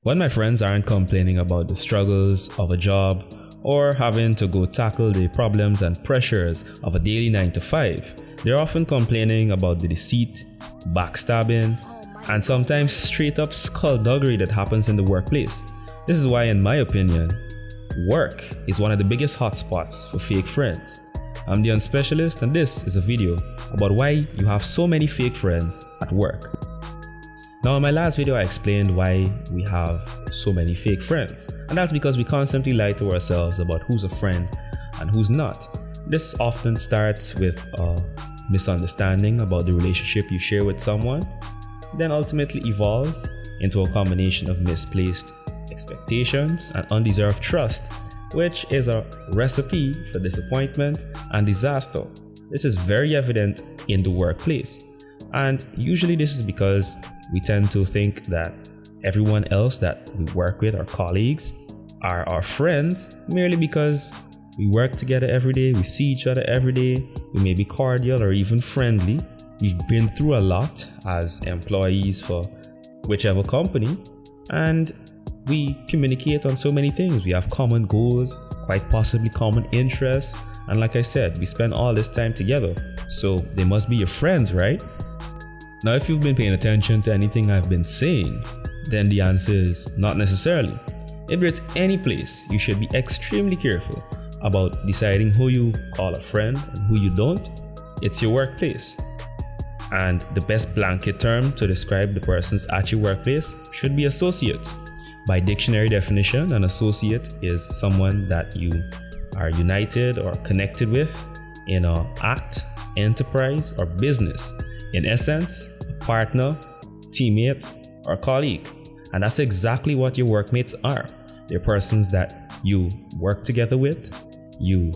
When my friends aren't complaining about the struggles of a job or having to go tackle the problems and pressures of a daily 9 to 5, they're often complaining about the deceit, backstabbing, and sometimes straight up skullduggery that happens in the workplace. This is why, in my opinion, work is one of the biggest hotspots for fake friends. I'm the Unspecialist, and this is a video about why you have so many fake friends at work. Now, in my last video, I explained why we have so many fake friends, and that's because we constantly lie to ourselves about who's a friend and who's not. This often starts with a misunderstanding about the relationship you share with someone, then ultimately evolves into a combination of misplaced expectations and undeserved trust, which is a recipe for disappointment and disaster. This is very evident in the workplace, and usually this is because we tend to think that everyone else that we work with, our colleagues, are our friends merely because we work together every day, we see each other every day, we may be cordial or even friendly. We've been through a lot as employees for whichever company, and we communicate on so many things. We have common goals, quite possibly common interests, and like I said, we spend all this time together, so they must be your friends, right? Now, if you've been paying attention to anything I've been saying, then the answer is not necessarily. If there's any place you should be extremely careful about deciding who you call a friend and who you don't, it's your workplace. And the best blanket term to describe the persons at your workplace should be associates. By dictionary definition, an associate is someone that you are united or connected with in an act, enterprise, or business. In essence, a partner, teammate, or colleague. And that's exactly what your workmates are. They're persons that you work together with, you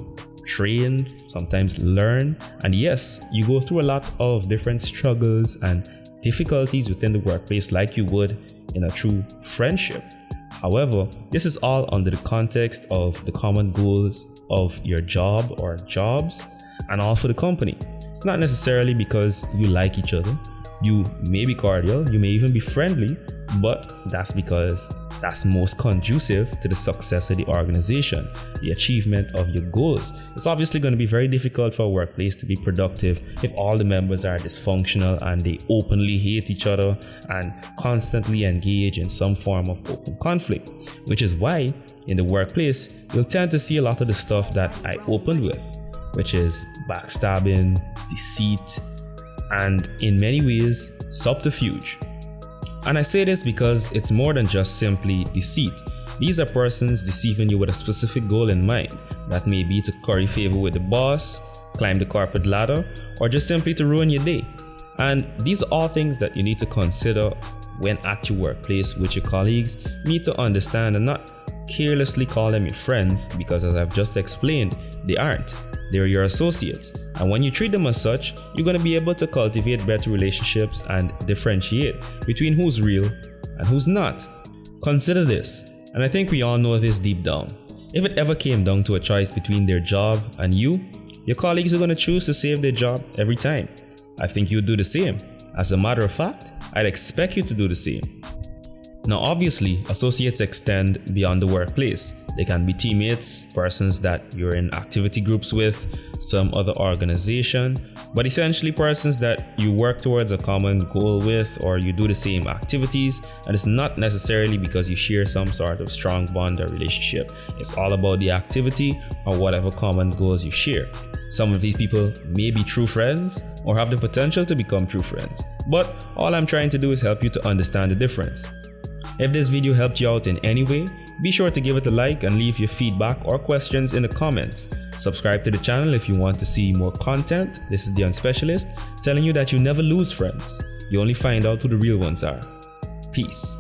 train, sometimes learn, and yes, you go through a lot of different struggles and difficulties within the workplace like you would in a true friendship. However, this is all under the context of the common goals of your job or jobs, and all for the company. It's not necessarily because you like each other. You may be cordial, you may even be friendly, but that's because that's most conducive to the success of the organization, the achievement of your goals. It's obviously going to be very difficult for a workplace to be productive if all the members are dysfunctional and they openly hate each other and constantly engage in some form of open conflict, which is why in the workplace, you'll tend to see a lot of the stuff that I opened with, which is backstabbing, deceit, and in many ways, subterfuge. And I say this because it's more than just simply deceit. These are persons deceiving you with a specific goal in mind. That may be to curry favor with the boss, climb the corporate ladder, or just simply to ruin your day. And these are all things that you need to consider when at your workplace with your colleagues. You need to understand and not carelessly call them your friends, because as I've just explained, they aren't. They're your associates, and when you treat them as such, you're going to be able to cultivate better relationships and differentiate between who's real and who's not. Consider this, and I think we all know this deep down. If it ever came down to a choice between their job and you, your colleagues are going to choose to save their job every time. I think you'd do the same. As a matter of fact, I'd expect you to do the same. Now, obviously, associates extend beyond the workplace. They can be teammates, persons that you're in activity groups with, some other organization, but essentially persons that you work towards a common goal with, or you do the same activities, and it's not necessarily because you share some sort of strong bond or relationship. It's all about the activity or whatever common goals you share. Some of these people may be true friends or have the potential to become true friends, but all I'm trying to do is help you to understand the difference. If this video helped you out in any way, be sure to give it a like and leave your feedback or questions in the comments. Subscribe to the channel if you want to see more content. This is the Unspecialist, telling you that you never lose friends. You only find out who the real ones are. Peace.